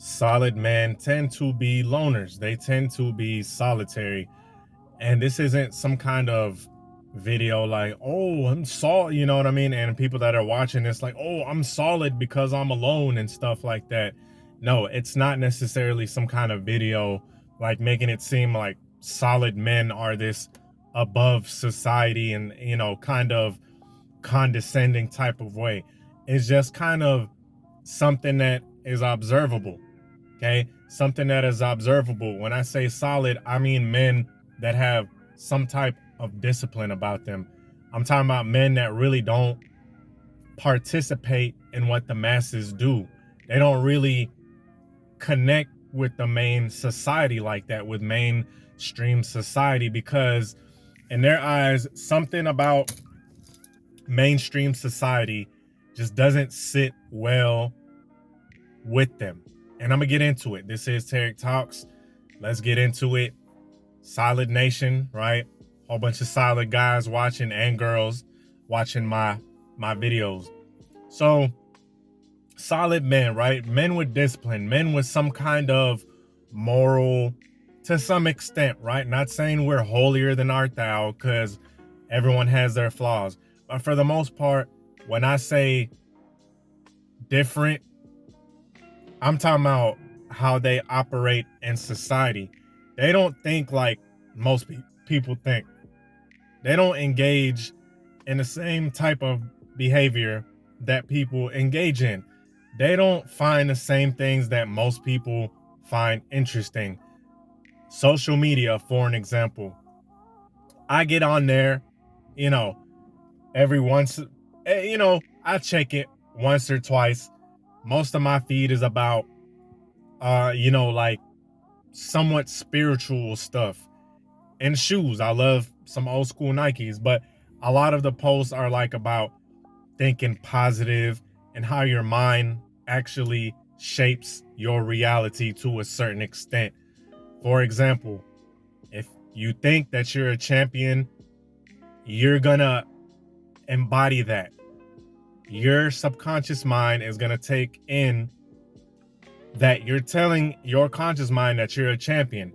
Solid men tend to be loners. They tend to be solitary. And this isn't some kind of video like, oh, I'm solid, you know what I mean? And people that are watching this like, oh, I'm solid because I'm alone and stuff like that. No, it's not necessarily some kind of video like making it seem like solid men are this above society and, kind of condescending type of way. It's just kind of something that is observable. Okay. Something that is observable. When I say solid, I mean men that have some type of discipline about them. I'm talking about men that really don't participate in what the masses do. They don't really connect with the main society like that, with mainstream society, because in their eyes, something about mainstream society just doesn't sit well with them. And I'm gonna get into it. This is Tarik Talks. Let's get into it. Solid Nation, right? Whole bunch of solid guys watching and girls watching my videos. So solid men, right? Men with discipline, men with some kind of moral to some extent, right? Not saying we're holier than art thou, because everyone has their flaws. But for the most part, when I say different, I'm talking about how they operate in society. They don't think like most people think. They don't engage in the same type of behavior that people engage in. They don't find the same things that most people find interesting. Social media, for an example. I get on there, every once, I check it once or twice. Most of my feed is about, like somewhat spiritual stuff and shoes. I love some old school Nikes, but a lot of the posts are like about thinking positive and how your mind actually shapes your reality to a certain extent. For example, if you think that you're a champion, you're gonna embody that. Your subconscious mind is gonna take in that you're telling your conscious mind that you're a champion.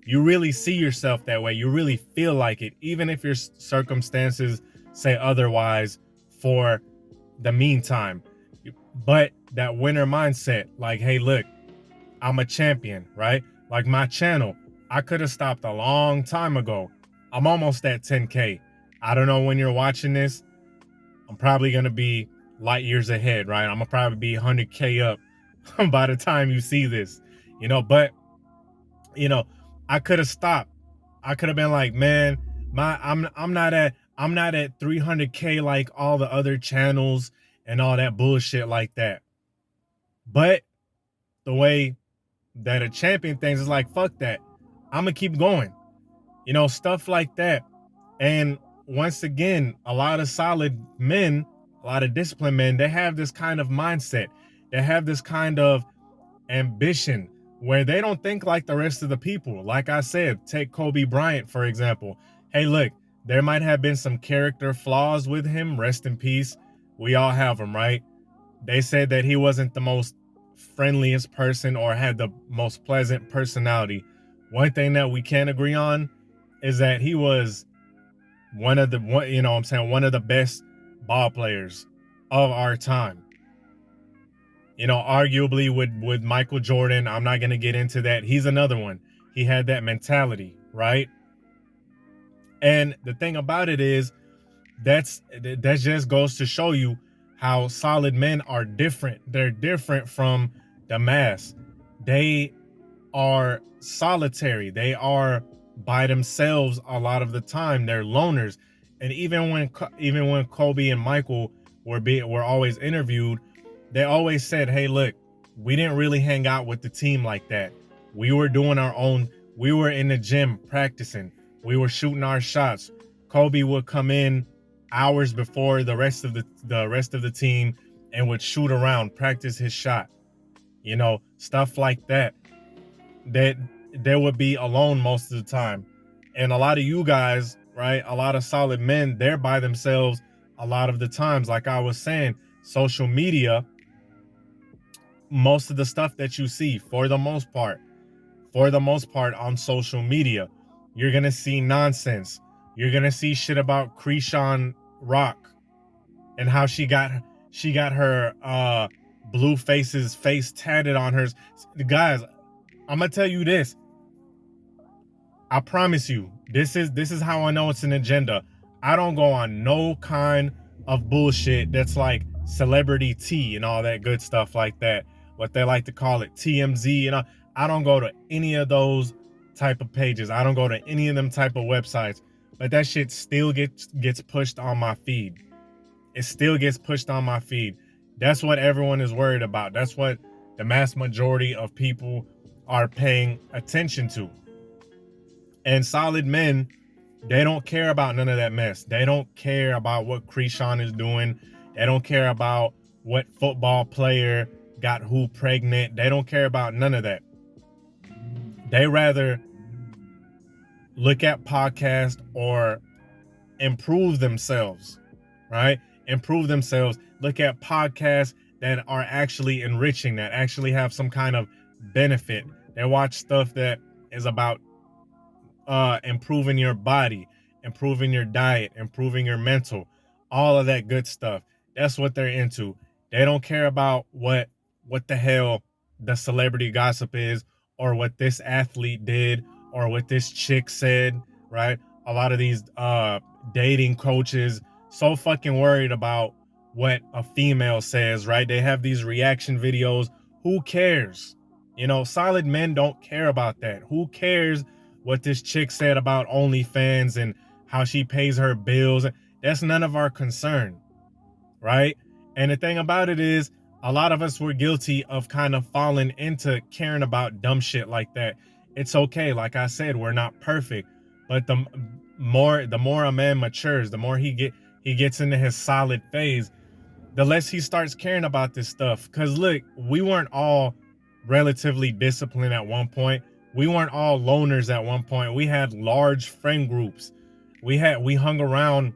You really see yourself that way. You really feel like it, even if your circumstances say otherwise for the meantime. But that winner mindset, like, hey, look, I'm a champion, right? Like my channel, I could have stopped a long time ago. I'm almost at 10K. I don't know when you're watching this. I'm probably going to be light years ahead, right? I'm going to probably be 100K up by the time you see this, but I could have stopped. I could have been like, man, I'm not at 300K like all the other channels and all that bullshit like that. But the way that a champion thinks is like, fuck that. I'm gonna keep going. Stuff like that. And once again, a lot of solid men, a lot of disciplined men, they have this kind of mindset. They have this kind of ambition where they don't think like the rest of the people. Like I said, take Kobe Bryant, for example. Hey, look, there might have been some character flaws with him. Rest in peace. We all have them, right? They said that he wasn't the most friendliest person or had the most pleasant personality. One thing that we can agree on is that he was one of the best ball players of our time. Arguably with Michael Jordan, I'm not going to get into that. He's another one. He had that mentality, right? And the thing about it is that just goes to show you how solid men are different. They're different from the mass. They are solitary. They are by themselves a lot of the time. They're loners. And even when Kobe and Michael were always interviewed, they always said, hey, look, we didn't really hang out with the team like that. We were doing our own. We were in the gym practicing. We were shooting our shots. Kobe would come in hours before the rest of the team and would shoot around, practice his shot. Stuff like that. That they would be alone most of the time. And a lot of you guys, right? A lot of solid men, they're by themselves a lot of the times. Like I was saying, social media, most of the stuff that you see, for the most part on social media, you're gonna see nonsense. You're gonna see shit about Krishan Rock and how she got her blue face's face tatted on her. Guys, I'm gonna tell you this. I promise you, this is how I know it's an agenda. I don't go on no kind of bullshit that's like celebrity tea and all that good stuff like that. What they like to call it, TMZ, and I don't go to any of those type of pages. I don't go to any of them type of websites. But that shit still gets pushed on my feed. It still gets pushed on my feed. That's what everyone is worried about. That's what the mass majority of people are paying attention to. And solid men, they don't care about none of that mess. They don't care about what Krishan is doing. They don't care about what football player got who pregnant. They don't care about none of that. They rather look at podcasts or improve themselves, right? Improve themselves. Look at podcasts that are actually enriching, that actually have some kind of benefit. They watch stuff that is about improving your body, improving your diet, improving your mental, all of that good stuff. That's what they're into. They don't care about what the hell the celebrity gossip is, or what this athlete did, or what this chick said, right? A lot of these dating coaches so fucking worried about what a female says, right? They have these reaction videos. Who cares? You know, solid men don't care about that. Who cares what this chick said about OnlyFans and how she pays her bills? That's none of our concern, right? And the thing about it is, a lot of us were guilty of kind of falling into caring about dumb shit like that. It's okay. Like I said, we're not perfect, but the more a man matures, the more he gets into his solid phase, the less he starts caring about this stuff. Because look, we weren't all relatively disciplined at one point. We weren't all loners at one point. We had large friend groups. We hung around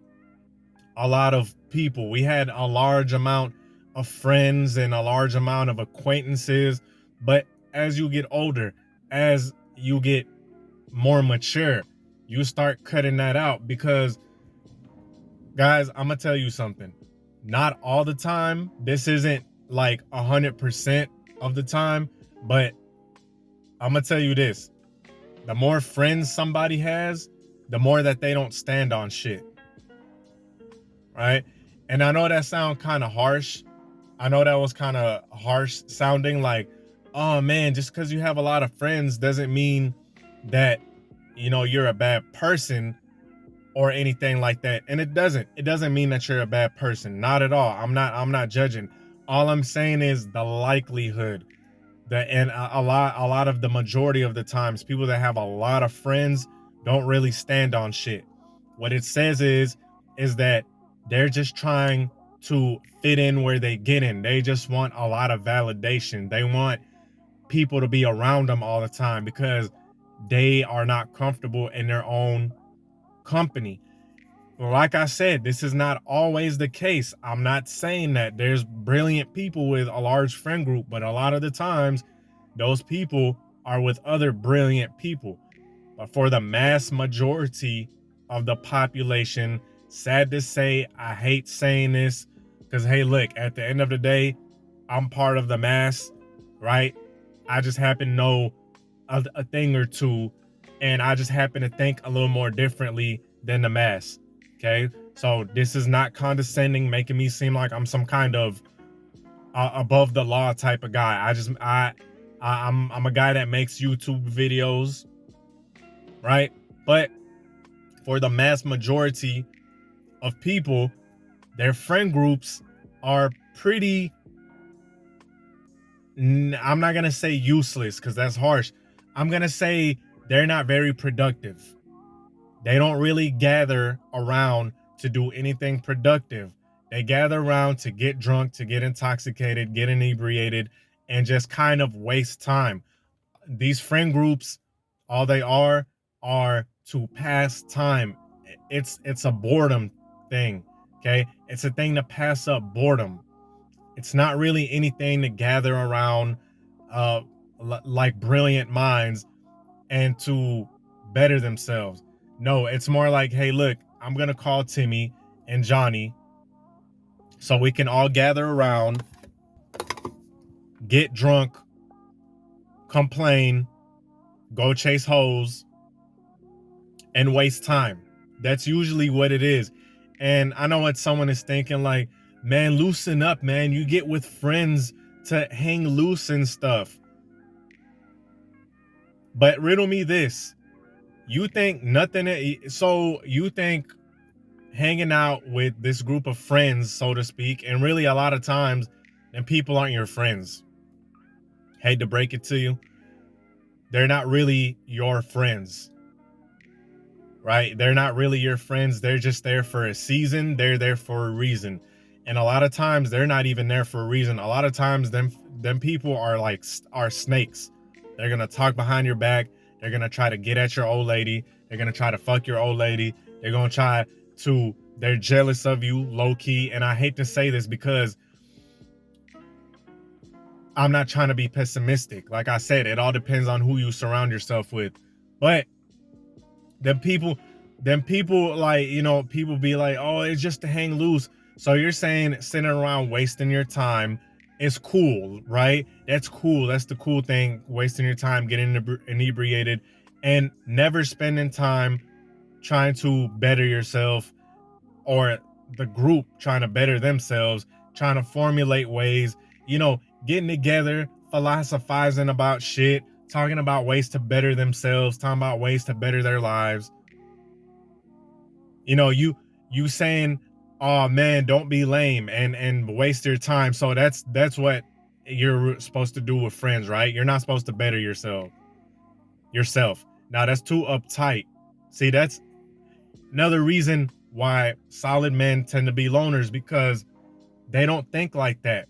a lot of people. We had a large amount of friends and a large amount of acquaintances. But as you get older, as you get more mature, you start cutting that out. Because, guys, I'm gonna tell you something. Not all the time. This isn't like 100% of the time, but I'm gonna tell you this. The more friends somebody has, the more that they don't stand on shit, right? And I know that sounds kind of harsh. I know that was kind of harsh sounding, like, oh man, just because you have a lot of friends doesn't mean that, you know, you're a bad person or anything like that. And it doesn't mean that you're a bad person. Not at all. I'm not judging. All I'm saying is the likelihood that, and a lot of the majority of the times, people that have a lot of friends don't really stand on shit. What it says is that they're just trying to fit in where they get in. They just want a lot of validation. They want people to be around them all the time because they are not comfortable in their own company. Like I said, this is not always the case. I'm not saying that there's brilliant people with a large friend group, but a lot of the times those people are with other brilliant people. But for the mass majority of the population, sad to say, I hate saying this, because hey, look, at the end of the day, I'm part of the mass, right? I just happen to know a thing or two, and I just happen to think a little more differently than the mass. Okay, so this is not condescending, making me seem like I'm some kind of above the law type of guy. I'm a guy that makes YouTube videos, right? But for the mass majority of people, their friend groups are pretty, I'm not gonna say useless because that's harsh. I'm gonna say they're not very productive. They don't really gather around to do anything productive. They gather around to get drunk, to get intoxicated, get inebriated, and just kind of waste time. These friend groups, all they are to pass time. It's a boredom thing, okay? It's a thing to pass up boredom. It's not really anything to gather around uh like brilliant minds and to better themselves. No, it's more like, hey, look, I'm gonna call Timmy and Johnny so we can all gather around, get drunk, complain, go chase hoes, and waste time. That's usually what it is. And I know what someone is thinking, like, man, loosen up, man. You get with friends to hang loose and stuff. But riddle me this. You think so you think hanging out with this group of friends, so to speak, and really a lot of times, and people aren't your friends. Hate to break it to you. They're not really your friends, right? They're not really your friends. They're just there for a season. They're there for a reason. And a lot of times they're not even there for a reason. A lot of times them people are snakes. They're going to talk behind your back. They're going to try to get at your old lady. They're going to try to fuck your old lady. They're jealous of you, low key. And I hate to say this because I'm not trying to be pessimistic. Like I said, it all depends on who you surround yourself with. But them people like, people be like, oh, it's just to hang loose. So you're saying sitting around wasting your time is cool, right? That's cool. That's the cool thing. Wasting your time, getting inebriated, and never spending time trying to better yourself, or the group trying to better themselves, trying to formulate ways, getting together, philosophizing about shit, talking about ways to better themselves, talking about ways to better their lives. You saying, oh man, don't be lame and waste your time. So that's what you're supposed to do with friends, right? You're not supposed to better yourself. Now that's too uptight. See, that's another reason why solid men tend to be loners, because they don't think like that.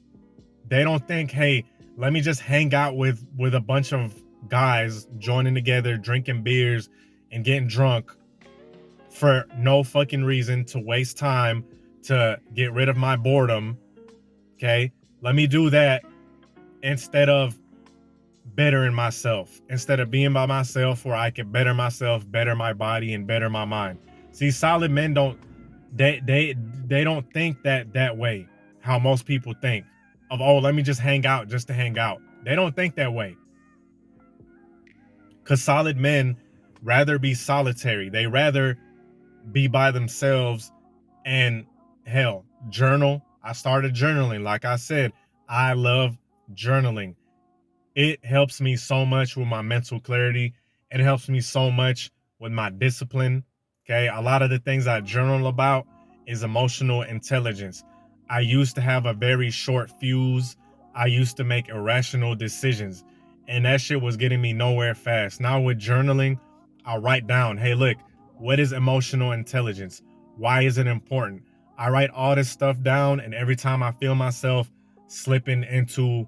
They don't think, hey, let me just hang out with a bunch of guys joining together, drinking beers and getting drunk for no fucking reason, to waste time, to get rid of my boredom. Okay, let me do that instead of bettering myself, instead of being by myself where I can better myself, better my body, and better my mind. See, solid men don't think that way, how most people think of, oh, let me just hang out just to hang out. They don't think that way, because solid men rather be solitary. They rather be by themselves and, hell, journal. I started journaling. Like I said, I love journaling. It helps me so much with my mental clarity. It helps me so much with my discipline. Okay. A lot of the things I journal about is emotional intelligence. I used to have a very short fuse. I used to make irrational decisions, and that shit was getting me nowhere fast. Now with journaling, I'll write down, hey, look, what is emotional intelligence? Why is it important? I write all this stuff down, and every time I feel myself slipping into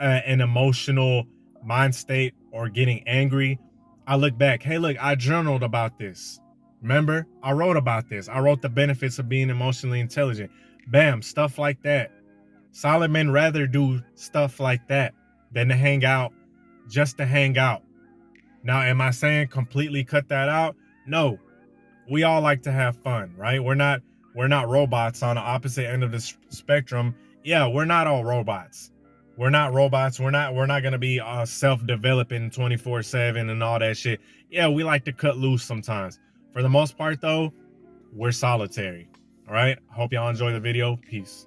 an emotional mind state or getting angry, I look back, hey, look, I journaled about this. Remember, I wrote about this. I wrote the benefits of being emotionally intelligent. Bam, stuff like that. Solid men rather do stuff like that than to hang out just to hang out. Now, am I saying completely cut that out? No. We all like to have fun, right? We're not robots on the opposite end of the spectrum. Yeah, we're not all robots. We're not robots. We're not going to be self-developing 24/7 and all that shit. Yeah, we like to cut loose sometimes. For the most part, though, we're solitary. All right. Hope y'all enjoy the video. Peace.